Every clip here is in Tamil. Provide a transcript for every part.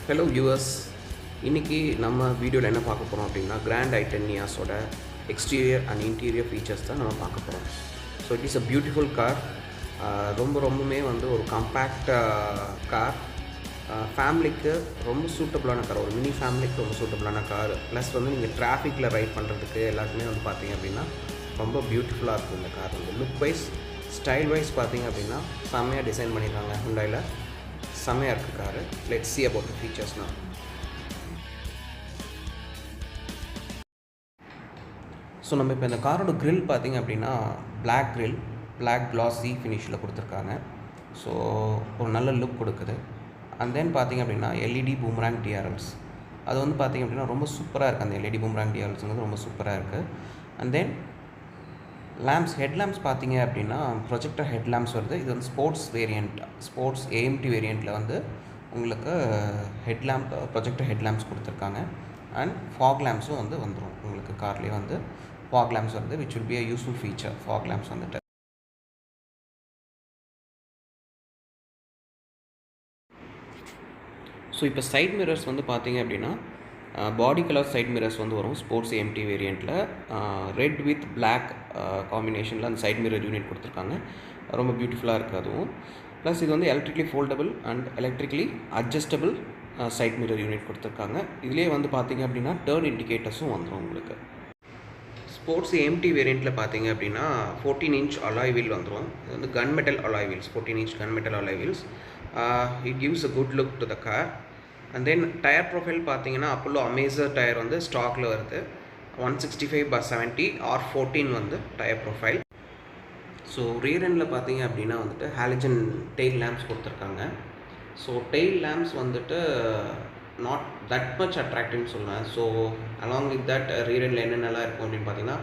ஹலோ வியூவர்ஸ், இன்றைக்கி நம்ம வீடியோவில் என்ன பார்க்க போகிறோம் அப்படின்னா கிராண்ட் ஐட்டன் நியாஸோட எக்ஸ்டீரியர் அண்ட் இன்டீரியர் ஃபீச்சர்ஸ் தான் நம்ம பார்க்க போகிறோம். So it is a beautiful car. ரொம்பவுமே வந்து ஒரு காம்பேக்ட் கார். ஃபேமிலிக்கு ரொம்ப சூட்டபுளான கார், ஒரு மினி ஃபேமிலிக்கு ரொம்ப சூட்டபுளான கார். ப்ளஸ் வந்து நீங்கள் டிராஃபிக்கில் ரைட் பண்ணுறதுக்கு எல்லாத்துக்குமே வந்து பார்த்தீங்க அப்படின்னா ரொம்ப பியூட்டிஃபுல்லாக இருக்கும் இந்த கார். வந்து லுக் வைஸ், ஸ்டைல் வைஸ் பார்த்தீங்க அப்படின்னா செம்மையாக டிசைன் பண்ணியிருக்காங்க. ஹுண்டாயில் செம்மையாக இருக்குது car. Let's see about the features now. So நம்ம இப்போ இந்த காரோட grill பார்த்திங்க அப்படின்னா பிளாக் grill, பிளாக் கிளாஸி ஃபினிஷில் கொடுத்துருக்காங்க. ஸோ ஒரு நல்ல லுக் கொடுக்குது. அண்ட் தென் பார்த்திங்க அப்படின்னா எல்இடி பூமராங் டிஆர்எல்ஸ், அது வந்து பார்த்திங்க அப்படின்னா ரொம்ப சூப்பராக இருக்குது. அந்த எல்இடி பூமராங் டிஆர்எல்ஸுங்கிறது ரொம்ப சூப்பராக இருக்குது. And then lamps, head lamps பார்த்தீங்க அப்படின்னா ப்ரொஜெக்டர் ஹெட் லேம்ப்ஸ் வருது. இது வந்து ஸ்போர்ட்ஸ் வேரியண்ட், ஸ்போர்ட்ஸ் ஏஎம்டி வேரியண்ட்டில் வந்து உங்களுக்கு head lamp, projector head lamps கொடுத்துருக்காங்க. அண்ட் ஃபாக் லேம்ப்ஸும் வந்து வந்துடும் உங்களுக்கு கார்லேயே வந்து ஃபாக் லேம்ப்ஸ் வருது, which will be a useful feature. Fog lamps வந்துட்டு ஸோ இப்போ சைட் மிரர்ஸ் வந்து பார்த்தீங்க அப்படின்னா பாடி கலர் சைட் மிரர்ஸ் வந்து வரும் ஸ்போர்ட்ஸ் ஏஎம்டி வேரியண்ட்டில். ரெட் வித் பிளாக் காம்பினேஷனில் அந்த சைட் மிரர் யூனிட் கொடுத்துருக்காங்க. ரொம்ப பியூட்டிஃபுல்லாக இருக்குது அதுவும். ப்ளஸ் இது வந்து electrically foldable and electrically adjustable side mirror unit கொடுத்துருக்காங்க. இதிலே வந்து பார்த்திங்க அப்படின்னா டர்ன் இண்டிகேட்டர்ஸும் வந்துடும் உங்களுக்கு. ஸ்போர்ட்ஸ் ஏஎம்டி வேரியண்ட்டில் பார்த்தீங்க அப்படின்னா 14 இன்ச் அலாய் வீல் வந்துடும். இது வந்து gun metal alloy wheels, 14 inch gun metal alloy wheels. It gives a good look to the car. And then tyre profile பார்த்தீங்கன்னா அப்போலோ அமேசர் டயர் வந்து ஸ்டாக்கில் வருது. 165/70 R14 வந்து டயர் ப்ரொஃபைல். ஸோ ரியர் எண்டில் பார்த்தீங்க அப்படின்னா வந்துட்டு ஹாலஜன் டெயில் லேம்ப்ஸ் கொடுத்துருக்காங்க. ஸோ டெயில் லேம்ப்ஸ் வந்துட்டு நாட் தட் மச் அட்ராக்டிவ்னு சொல்லுவேன். So along with that rear எண்டில் என்னென்னலாம் இருக்கும் அப்படின்னு பார்த்தீங்கன்னா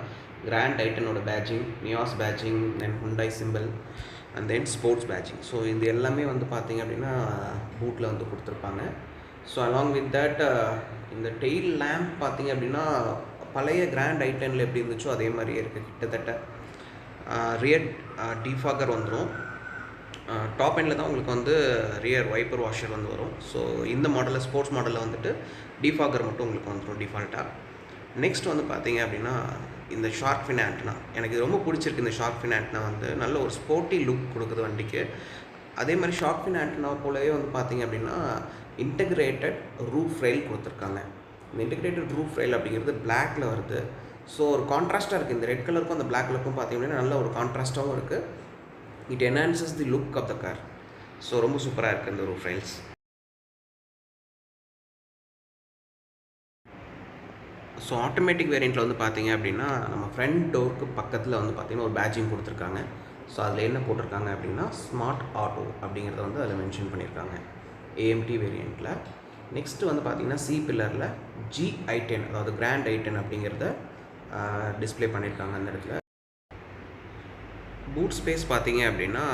கிராண்ட் ஐட்டனோட badging, Nios badging, then Hyundai symbol, and then sports badging. So இது எல்லாமே வந்து பார்த்தீங்க அப்படின்னா பூட்டில் வந்து கொடுத்துருப்பாங்க. ஸோ அலாங் வித் தட் இந்த டெயில் லேம்ப் பார்த்தீங்க அப்படின்னா பழைய கிராண்ட் ஐட்டனில் எப்படி இருந்துச்சோ அதே மாதிரியே இருக்குது கிட்டத்தட்ட. ரியர் டிஃபாகர் வந்துடும். டாப் எண்டில் தான் உங்களுக்கு வந்து ரியர் வைப்பர் வாஷர் வந்து வரும். ஸோ இந்த மாடலில், ஸ்போர்ட்ஸ் மாடலில் வந்துட்டு டிஃபாகர் மட்டும் உங்களுக்கு வந்துடும் டிஃபால்ட்டாக. நெக்ஸ்ட் வந்து பார்த்தீங்க அப்படின்னா இந்த ஷார்க் ஃபின் ஆண்டனா, எனக்கு இது ரொம்ப பிடிச்சிருக்கு. இந்த ஷார்க் ஃபின் ஆண்டனா வந்து நல்ல ஒரு ஸ்போர்ட்டி லுக் கொடுக்குது வண்டிக்கு. அதே மாதிரி ஷார்க் ஃபின் ஆண்டனா போலவே வந்து பார்த்தீங்க அப்படின்னா இன்டகிரேட்டட் ரூஃப் ரெயில் கொடுத்துருக்காங்க. இந்த இன்டகிரேட்டட் ரூஃப் ரெயில் அப்படிங்கிறது பிளாக்ல வருது. ஸோ ஒரு கான்ட்ராஸ்ட்டாக இருக்குது. இந்த ரெட் கலருக்கும் அந்த பிளாக் கலருக்கும் பார்த்தீங்க அப்படின்னா நல்ல ஒரு கான்ட்ராஸ்ட்டாகவும் இருக்குது. It enhances the look of the car. So ரொம்ப சூப்பராக இருக்குது இந்த ரூஃப் ரெயில்ஸ். ஸோ ஆட்டோமேட்டிக் வேரியண்ட்டில் வந்து பார்த்தீங்க அப்படின்னா நம்ம ஃப்ரண்ட் டோருக்கு பக்கத்தில் வந்து பார்த்திங்கன்னா ஒரு பேட்ஜிங் கொடுத்துருக்காங்க. ஸோ அதில் என்ன போட்டிருக்காங்க அப்படின்னா ஸ்மார்ட் ஆட்டோ அப்படிங்கிறத வந்து அதில் மென்ஷன் பண்ணியிருக்காங்க ஏஎம்டி வேரியண்ட்டில். நெக்ஸ்ட்டு வந்து பார்த்திங்கன்னா சி பில்லரில் GI10, அதாவது கிராண்ட் ஐட்டன் அப்படிங்கிறத டிஸ்பிளே பண்ணியிருக்காங்க அந்த இடத்துல. பூட் ஸ்பேஸ் பார்த்தீங்க அப்படின்னா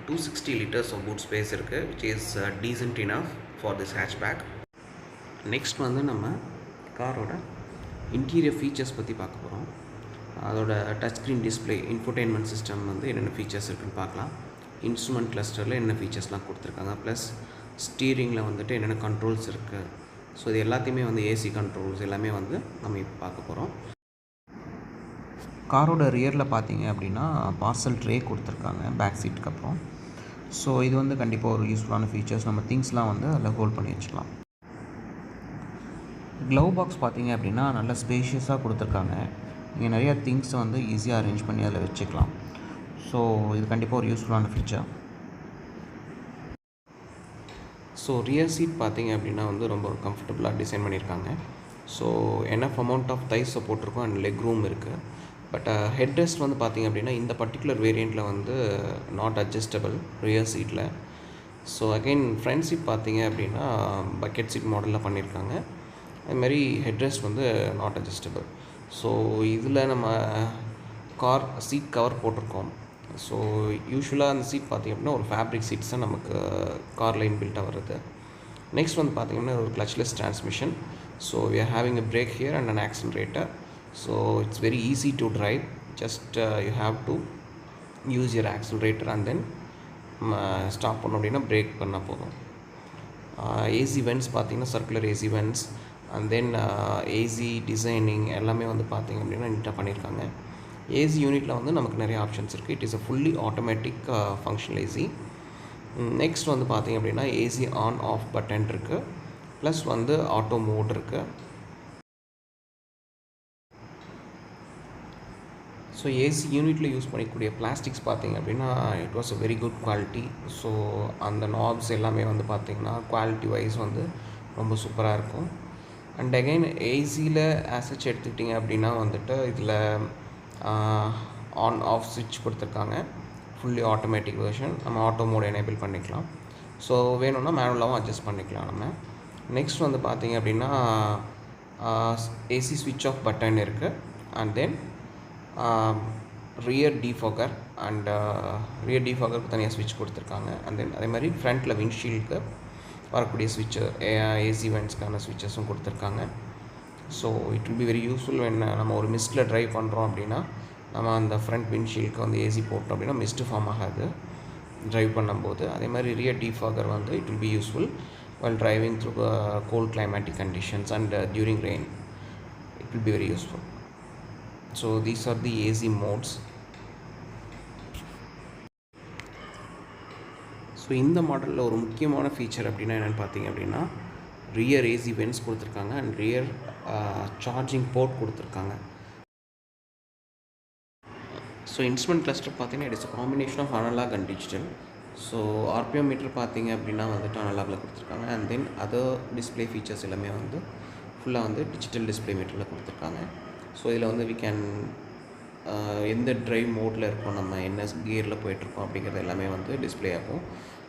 260 லிட்டர்ஸ் ஆஃப் பூட் ஸ்பேஸ் இருக்குது, which is decent enough for this hatchback. Next வந்து நம்ம காரோட இன்டீரியர் ஃபீச்சர்ஸ் பற்றி பார்க்க போகிறோம். அதோட touch screen display, infotainment system வந்து என்னென்ன ஃபீச்சர்ஸ் இருக்குதுன்னு பார்க்கலாம். இன்ஸ்ட்ருமெண்ட் கிளஸ்டரில் என்ன ஃபீச்சர்ஸ்லாம் கொடுத்துருக்காங்க, ப்ளஸ் ஸ்டீரிங்கில் வந்துட்டு என்னென்ன கண்ட்ரோல்ஸ் இருக்குது. ஸோ இது எல்லாத்தையுமே வந்து ஏசி கண்ட்ரோல்ஸ் எல்லாமே வந்து நம்ம இப்போ பார்க்க போகிறோம். காரோட ரியரில் பார்த்தீங்க அப்படின்னா பார்சல் ட்ரே கொடுத்துருக்காங்க பேக் சீட்டுக்கு அப்புறம். ஸோ இது வந்து கண்டிப்பாக ஒரு யூஸ்ஃபுல்லான ஃபீச்சர்ஸ். நம்ம திங்ஸ்லாம் வந்து அதில் ஹோல்ட் பண்ணி வச்சுக்கலாம். க்ளவ் பாக்ஸ் பார்த்தீங்க அப்படின்னா நல்லா ஸ்பேஷியஸாக கொடுத்துருக்காங்க. நீங்கள் நிறையா திங்ஸை வந்து ஈஸியாக அரேஞ்ச் பண்ணி அதில் வச்சுக்கலாம். ஸோ இது கண்டிப்பாக ஒரு யூஸ்ஃபுல்லான ஃபீச்சர். ஸோ ரியர் சீட் பார்த்தீங்க அப்படின்னா வந்து ரொம்ப கம்ஃபர்டபுளாக டிசைன் பண்ணியிருக்காங்க. So enough amount of thighs support இருக்கும் அண்ட் லெக் ரூம் இருக்குது. பட் ஹெட் ரெஸ்ட் வந்து பார்த்திங்க அப்படின்னா இந்த பர்டிகுலர் வேரியண்ட்டில் வந்து நாட் அட்ஜஸ்டபிள் ரியர் சீட்டில். ஸோ அகெயின் ஃப்ரண்ட் சீட் பார்த்தீங்க அப்படின்னா பக்கெட் சீட் மாடலில் பண்ணியிருக்காங்க. அதுமாதிரி ஹெட் ரெஸ்ட் வந்து நாட் அட்ஜஸ்டபிள். ஸோ இதில் நம்ம கார் சீட் கவர் போட்டிருக்கோம். ஸோ யூஸ்வலாக அந்த சீட் பார்த்திங்க அப்படின்னா ஒரு ஃபேப்ரிக் சீட்ஸ் தான் நமக்கு காரில் இன்பில்ட்டாக வருது. நெக்ஸ்ட் வந்து பார்த்திங்கன்னா ஒரு கிளச்லெஸ் transmission. So we are having a brake here and an accelerator. So it's very easy to drive. Just you have to use your accelerator and then stop பண்ணோம் அப்படின்னா பிரேக் பண்ணால் போதும். ஏசி வென்ட்ஸ் பார்த்தீங்கன்னா circular AC vents and then AC designing எல்லாமே வந்து பார்த்திங்க அப்படின்னா நீட்டாக பண்ணியிருக்காங்க. ஏசி யூனிட்டில் வந்து நமக்கு நிறைய ஆப்ஷன்ஸ் இருக்குது. It is a fully automatic functional AC. Next வந்து பார்த்திங்க அப்படின்னா ஏசி ஆன் ஆஃப் பட்டன் இருக்குது, ப்ளஸ் வந்து ஆட்டோ மோட் இருக்குது. ஸோ ஏசி யூனிட்டில் யூஸ் பண்ணிக்கூடிய பிளாஸ்டிக்ஸ் பார்த்திங்க அப்படின்னா it was a very good quality. So அந்த நாப்ஸ் எல்லாமே வந்து பார்த்திங்கன்னா குவாலிட்டி வைஸ் வந்து ரொம்ப சூப்பராக இருக்கும். அண்ட் அகைன் ஏசியில் ஆசச் எடுத்துக்கிட்டிங்க அப்படின்னா வந்துட்டு இதில் ஆன் ஆஃப் ஸ்விட்ச் கொடுத்துருக்காங்க. Fully automatic version. நம்ம ஆட்டோ மோட் எனேபிள் பண்ணிக்கலாம். ஸோ வேணும்னா மேனுவலாகவும் அட்ஜஸ்ட் பண்ணிக்கலாம் நம்ம. நெக்ஸ்ட் வந்து பார்த்திங்க அப்படின்னா ஏசி ஸ்விட்ச் ஆஃப் பட்டன் இருக்குது. And then rear defogger and rear டீஃபாகருக்கு தனியாக ஸ்விட்ச் கொடுத்துருக்காங்க. அண்ட் தென் அதே மாதிரி ஃப்ரண்ட்டில் விண்ட்ஷீல்டுக்கு வரக்கூடிய ஸ்விட்சு ஏசி வென்ட்ஸ்க்கான ஸ்விட்சஸும் கொடுத்துருக்காங்க. So it will be very useful when நம்ம ஒரு மிஸ்ட்டில் ட்ரைவ் பண்ணுறோம் அப்படின்னா நம்ம அந்த ஃப்ரண்ட் விண்ட்ஷீல்டுக்கு வந்து ஏசி போட்டோம் அப்படின்னா மிஸ்ட்டு ஃபார்ம் ஆகாது ட்ரைவ் பண்ணும்போது. அதே மாதிரி ரியர் டீஃபாகர் வந்து it will be useful while driving through cold climatic conditions and during rain. It will be very useful. So these are the AC modes. So இந்த மாடலில் ஒரு முக்கியமான ஃபீச்சர் அப்படின்னா என்னென்னு பார்த்தீங்க அப்படின்னா ரியர் ஏசி வென்ட்ஸ் கொடுத்துருக்காங்க அண்ட் ரியர் சார்ஜிங் போர்ட் கொடுத்துருக்காங்க. ஸோ இன்ஸ்ட்ருமெண்ட் கிளஸ்டர் பார்த்தீங்கன்னா it is a combination of analog and digital. So RPM meter பார்த்தீங்க அப்படின்னா வந்துட்டு அனலாகில் கொடுத்துருக்காங்க. And then other display features எல்லாமே வந்து ஃபுல்லாக வந்து டிஜிட்டல் டிஸ்பிளே மீட்டரில் கொடுத்துருக்காங்க. ஸோ இதில் வந்து வி கேன் எந்த ட்ரைவ் மோடில் இருக்கோம், நம்ம என்ன கியரில் போயிட்டுருக்கோம் அப்படிங்கிறது எல்லாமே வந்து டிஸ்பிளே ஆகும்.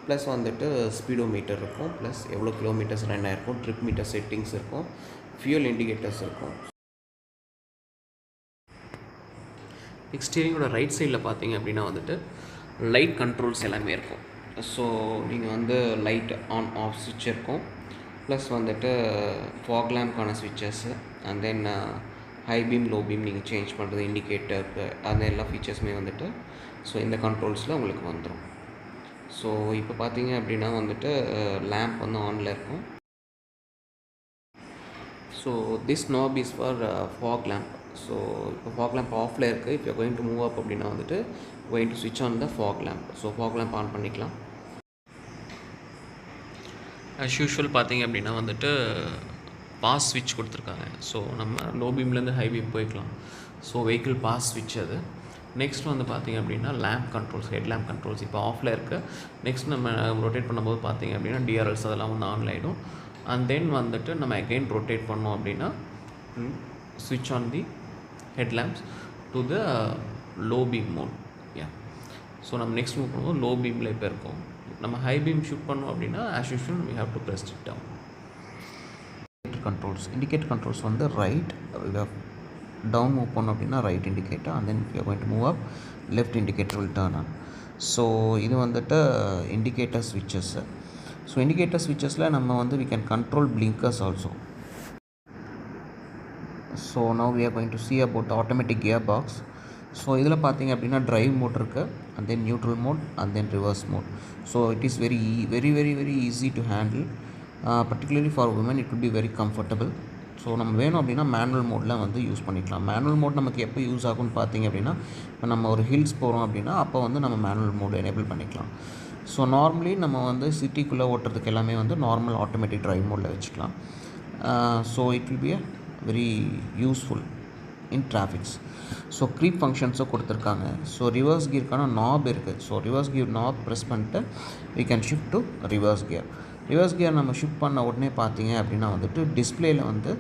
ப்ளஸ் வந்துட்டு ஸ்பீடோ மீட்டர் இருக்கும், ப்ளஸ் எவ்வளோ கிலோமீட்டர்ஸ் ரன் ஆகிருக்கும், ட்ரிப் மீட்டர் செட்டிங்ஸ் இருக்கும், ஃபியூல் இண்டிகேட்டர்ஸ் இருக்கும். எக்ஸ்டீரியோட ரைட் சைடில் பார்த்தீங்க அப்படின்னா வந்துட்டு லைட் கண்ட்ரோல்ஸ் எல்லாமே இருக்கும். ஸோ நீங்கள் வந்து லைட் ஆன் ஆஃப் ஸ்விட்ச் இருக்கும், ப்ளஸ் வந்துட்டு ஃபாக் லேம்ப்கான ஸ்விட்சஸ்ஸு and then high beam low beam நீங்கள் சேஞ்ச் பண்ணுறது இண்டிகேட்டருக்கு அந்த எல்லா ஃபீச்சர்ஸுமே வந்துட்டு ஸோ இந்த கண்ட்ரோல்ஸில் உங்களுக்கு வந்துடும். ஸோ இப்போ பார்த்தீங்க அப்படின்னா வந்துட்டு லேம்ப் வந்து ஆனில் இருக்கும். So this knob is for fog lamp. So இப்போ ஃபாக் லேம்ப் ஆஃபில் இருக்குது. இப்போ கோயிங் டு மூவ் அப் அப்படின்னா வந்துட்டு கோயிங் டு ஸ்விட்ச் on the fog lamp. So fog lamp on பண்ணிக்கலாம். ஆஸ் யூஷுவல் பார்த்தீங்க அப்படின்னா வந்துட்டு பாஸ் ஸ்விட்ச் கொடுத்துருக்காங்க. ஸோ நம்ம லோ பீம்லேருந்து ஹை பீம் போய்க்கலாம். ஸோ வெஹிக்கிள் பாஸ் ஸ்விட்ச் அது. நெக்ஸ்ட் வந்து பார்த்திங்க அப்படின்னா lamp controls, head lamp controls இப்போ ஆஃபில் இருக்குது. நெக்ஸ்ட் நம்ம ரொட்டேட் பண்ணும்போது பார்த்திங்க அப்படின்னா டிஆர்எல்ஸ் அதெல்லாம் வந்து ஆன் ஆகிடும். அண்ட் தென் வந்துட்டு நம்ம அகெயின் ரொட்டேட் பண்ணோம் அப்படின்னா ஸ்விட்ச் on the head lamps to the low beam mode. Yeah, so நம்ம நெக்ஸ்ட் மூவ் பண்ணும்போது லோ பீமில் இப்போ இருக்கும். நம்ம ஹை பீம் ஷூட் பண்ணோம் அப்படின்னா as usual we have to press it down. Indicator controls வந்து ரைட் டவுன் மூவ் பண்ணோம் அப்படின்னா right indicator and then we are going to move up left indicator will turn on. So இது வந்துட்டு இண்டிகேட்டர் ஸ்விட்சஸ். ஸோ இண்டிகேட்டர் ஸ்விட்சஸில் நம்ம வந்து we can control blinkers also. So now we are going to see about the automatic gearbox. So இதில் பார்த்தீங்க அப்படின்னா ட்ரைவ் மோட் இருக்குது and then neutral mode and then reverse mode. So it is very very easy to handle. Particularly for women it will be very comfortable. So நம்ம வேணும் அப்படின்னா மேனுவல் மோடில் வந்து யூஸ் பண்ணிக்கலாம். மேனுவல் மோட் நமக்கு எப்போ யூஸ் ஆகும்னு பார்த்தீங்க அப்படின்னா இப்போ நம்ம ஒரு ஹில்ஸ் போகிறோம் அப்படின்னா அப்போ வந்து நம்ம மேனுவல் மோடு எனேபிள் பண்ணிக்கலாம். ஸோ நார்மலி நம்ம வந்து சிட்டிக்குள்ளே ஓட்டுறதுக்கு எல்லாமே வந்து நார்மல் ஆட்டோமேட்டிக் ட்ரைவ் மோடில் வச்சுக்கலாம். So it will be a very useful in traffics. So creep ஃபங்க்ஷன்ஸும் கொடுத்துருக்காங்க. ஸோ ரிவர்ஸ் கியருக்கான நாப் இருக்குது. So reverse gear knob press பண்ணிட்டு we can shift to reverse gear. Reverse gear நம்ம ஷிஃப்ட் பண்ண உடனே பார்த்தீங்க அப்படின்னா வந்துட்டு டிஸ்பிளேயில் வந்து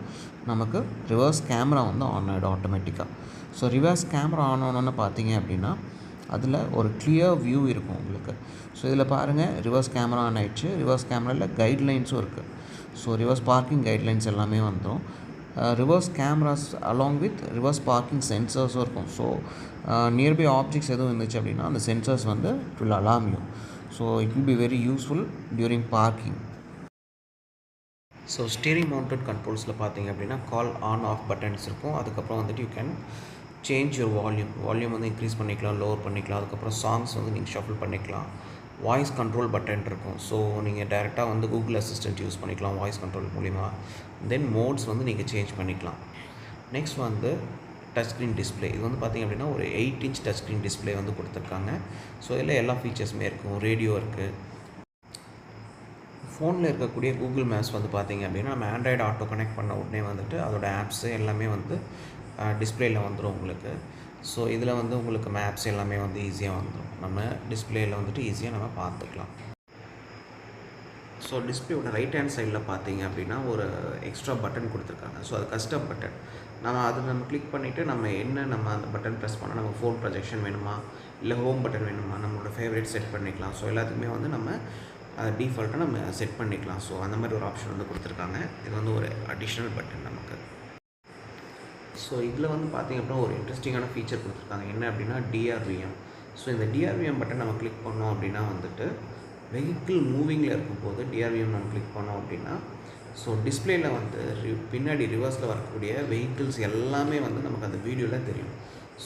நமக்கு ரிவர்ஸ் கேமரா வந்து ஆன் ஆகிடும் ஆட்டோமேட்டிக்காக. ஸோ ரிவர்ஸ் கேமரா ஆன் ஆனோன்னு பார்த்தீங்க அப்படின்னா அதில் ஒரு கிளியர் வியூ இருக்கும் உங்களுக்கு. ஸோ இதில் பாருங்கள் ரிவர்ஸ் கேமரா ஆன் ஆகிடுச்சு. ரிவர்ஸ் கேமராவில் கைட்லைன்ஸும் இருக்குது. ஸோ ரிவர்ஸ் பார்க்கிங் கைட்லைன்ஸ் எல்லாமே வந்துடும். Reverse cameras along with reverse parking சென்சர்ஸும் இருக்கும். ஸோ நியர்பை ஆப்ஜெக்ட்ஸ் எதுவும் இருந்துச்சு அப்படின்னா அந்த சென்சர்ஸ் வந்து it will alarm you. So it will be very useful during parking. So steering mounted கண்ட்ரோல்ஸில் பார்த்தீங்க அப்படின்னா கால் ஆன் ஆஃப் பட்டன்ஸ் இருக்கும். அதுக்கப்புறம் வந்துட்டு you can change your volume வந்து இன்க்ரீஸ் பண்ணிக்கலாம், லோவர் பண்ணிக்கலாம். அதுக்கப்புறம் சாங்ஸ் வந்து நீங்கள் ஷஃபிள் பண்ணிக்கலாம். வாய்ஸ் கண்ட்ரோல் பட்டன் இருக்கும். ஸோ நீங்கள் டேரெக்டாக வந்து கூகுள் அசிஸ்டன்ட் யூஸ் பண்ணிக்கலாம் வாய்ஸ் கண்ட்ரோல் மூலிமா. தென் மோட்ஸ் வந்து நீங்கள் சேஞ்ச் பண்ணிக்கலாம். நெக்ஸ்ட் வந்து டச் ஸ்க்ரீன் டிஸ்பிளே. இது வந்து பார்த்திங்க அப்படின்னா ஒரு 8 இன்ச் டச் ஸ்க்ரீன் டிஸ்பிளே வந்து கொடுத்துருக்காங்க. ஸோ இதில் எல்லா ஃபீச்சர்ஸுமே இருக்கும். ரேடியோ இருக்குது. ஃபோனில் இருக்கக்கூடிய கூகுள் மேப்ஸ் வந்து பார்த்திங்க அப்படின்னா நம்ம ஆண்ட்ராய்டு ஆட்டோ கனெக்ட் பண்ண உடனே வந்துட்டு அதோட ஆப்ஸு எல்லாமே வந்து டிஸ்பிளேயில் வந்துடும் உங்களுக்கு. ஸோ இதில் வந்து உங்களுக்கு மேப்ஸ் எல்லாமே வந்து ஈஸியாக வந்துடும். நம்ம டிஸ்பிளேயில் வந்துட்டு ஈஸியாக நம்ம பார்த்துக்கலாம். ஸோ டிஸ்பிளேயோட ரைட் ஹேண்ட் சைடில் பார்த்தீங்க அப்படின்னா ஒரு எக்ஸ்ட்ரா பட்டன் கொடுத்துருக்காங்க. ஸோ அது கஸ்டம் பட்டன். நம்ம கிளிக் பண்ணிவிட்டு நம்ம அந்த பட்டன் ப்ரெஸ் பண்ணால் நமக்கு ஃபோன் ப்ரொஜெக்ஷன் வேணுமா, இல்லை ஹோம் பட்டன் வேணுமா, நம்மளோட ஃபேவரேட் செட் பண்ணிக்கலாம். ஸோ எல்லாத்துக்குமே வந்து நம்ம டிஃபால்ட்டாக நம்ம செட் பண்ணிக்கலாம். ஸோ அந்த மாதிரி ஒரு ஆப்ஷன் வந்து கொடுத்துருக்காங்க. இது வந்து ஒரு அடிஷ்னல் பட்டன் நமக்கு. ஸோ இதில் வந்து பார்த்திங்க அப்படின்னா ஒரு இன்ட்ரெஸ்டிங்கான ஃபீச்சர் கொடுத்துருக்காங்க. என்ன அப்படின்னா டிஆர்விஎம். ஸோ இந்த டிஆர்விஎம் பட்டன் நம்ம கிளிக் பண்ணோம் அப்படின்னா வந்துட்டு வெஹிக்கிள் மூவிங்கில் இருக்கும்போது டிஆர்விஎம் நம்ம கிளிக் பண்ணோம் அப்படின்னா ஸோ டிஸ்பிளேயில் வந்து பின்னாடி ரிவர்ஸில் வரக்கூடிய வெஹிக்கிள்ஸ் எல்லாமே வந்து நமக்கு அந்த வீடியோவில் தெரியும்.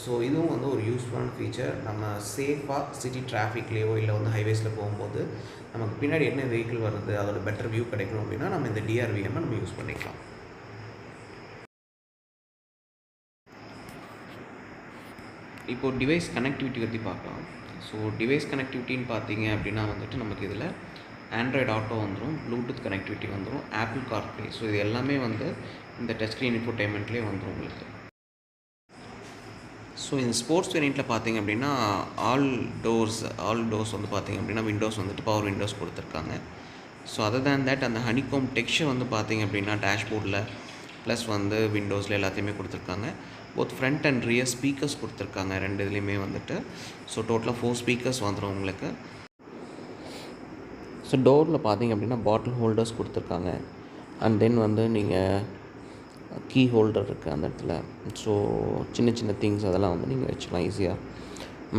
ஸோ இதுவும் வந்து ஒரு யூஸ்ஃபுல்லான ஃபீச்சர். நம்ம சேஃபாக சிட்டி டிராஃபிக்லேயோ இல்லை வந்து ஹைவேஸில் போகும்போது நமக்கு பின்னாடி என்ன வெஹிக்கிள் வருது அதோட பெட்டர் வியூ கிடைக்கணும் அப்படின்னா நம்ம இந்த டிஆர்விஎம்மை நம்ம யூஸ் பண்ணிக்கலாம். இப்போது டிவைஸ் கனெக்டிவிட்டி பற்றி பார்க்கலாம். ஸோ டிவைஸ் கனெக்டிவிட்டின்னு பார்த்தீங்க அப்படின்னா வந்துட்டு நமக்கு இதில் ஆண்ட்ராய்டு ஆட்டோ வந்துடும், ப்ளூடூத் கனெக்டிவிட்டி வந்துடும், ஆப்பிள் கார்ப்ளே. ஸோ இது எல்லாமே வந்து இந்த டச் ஸ்க்ரீன் இன்ஃபோடெயின்மெண்ட்லேயே வந்துடும் உங்களுக்கு. ஸோ இந்த ஸ்போர்ட்ஸ் வேரியண்ட்டில் பார்த்தீங்க அப்படின்னா ஆல் டோர்ஸ் வந்து பார்த்தீங்க அப்படின்னா விண்டோஸ் வந்துட்டு பவர் விண்டோஸ் கொடுத்துருக்காங்க. ஸோ அதர் தேன் தட் அந்த ஹனிகோம் டெக்ஸ்சர் வந்து பார்த்தீங்க அப்படின்னா டேஷ்போர்டில் ப்ளஸ் வந்து விண்டோஸில் எல்லாத்தையுமே கொடுத்துருக்காங்க. Both front and rear speakers கொடுத்துருக்காங்க ரெண்டு இதுலேயுமே வந்துட்டு. ஸோ டோட்டலாக 4 ஸ்பீக்கர்ஸ் வந்துடும் உங்களுக்கு. ஸோ டோரில் பார்த்தீங்க அப்படின்னா பாட்டில் ஹோல்டர்ஸ் கொடுத்துருக்காங்க. அண்ட் தென் வந்து நீங்கள் கீ ஹோல்டர் இருக்குது அந்த இடத்துல. ஸோ சின்ன சின்ன திங்ஸ் அதெல்லாம் வந்து நீங்கள் வச்சுக்கலாம் ஈஸியாக.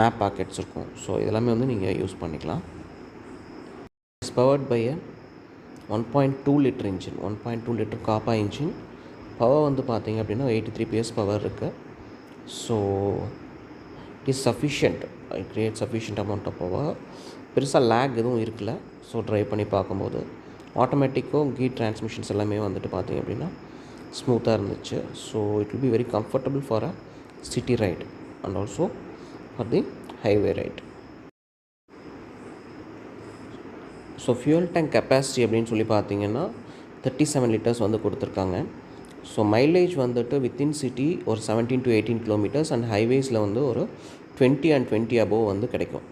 மேப் பாக்கெட்ஸ் இருக்கும். ஸோ இதெல்லாமே வந்து நீங்கள் யூஸ் பண்ணிக்கலாம். It's powered by 1.2 litre engine, 1.2 litre Kappa engine. Power வந்து பார்த்திங்க அப்படின்னா 83 PS பவர் இருக்குது. So it is sufficient, it create sufficient amount of power. பெருசாக லேக் எதுவும் இருக்குல்ல. ஸோ ட்ரைவ் பண்ணி பார்க்கும்போது ஆட்டோமேட்டிக்கும் கீர் டிரான்ஸ்மிஷன்ஸ் எல்லாமே வந்துட்டு பார்த்திங்க அப்படின்னா ஸ்மூத்தாக இருந்துச்சு. So it will be very comfortable for a city right and also for the highway right. So fuel tank capacity அப்படின்னு சொல்லி பார்த்தீங்கன்னா 37 லிட்டர்ஸ் வந்து கொடுத்துருக்காங்க. ஸோ மைலேஜ் வந்துட்டு வித்தின் சிட்டி ஒரு 17 to 18 கிலோமீட்டர்ஸ் அண்ட் ஹைவேஸில் வந்து ஒரு 20 and 20 above வந்து கிடைக்கும்.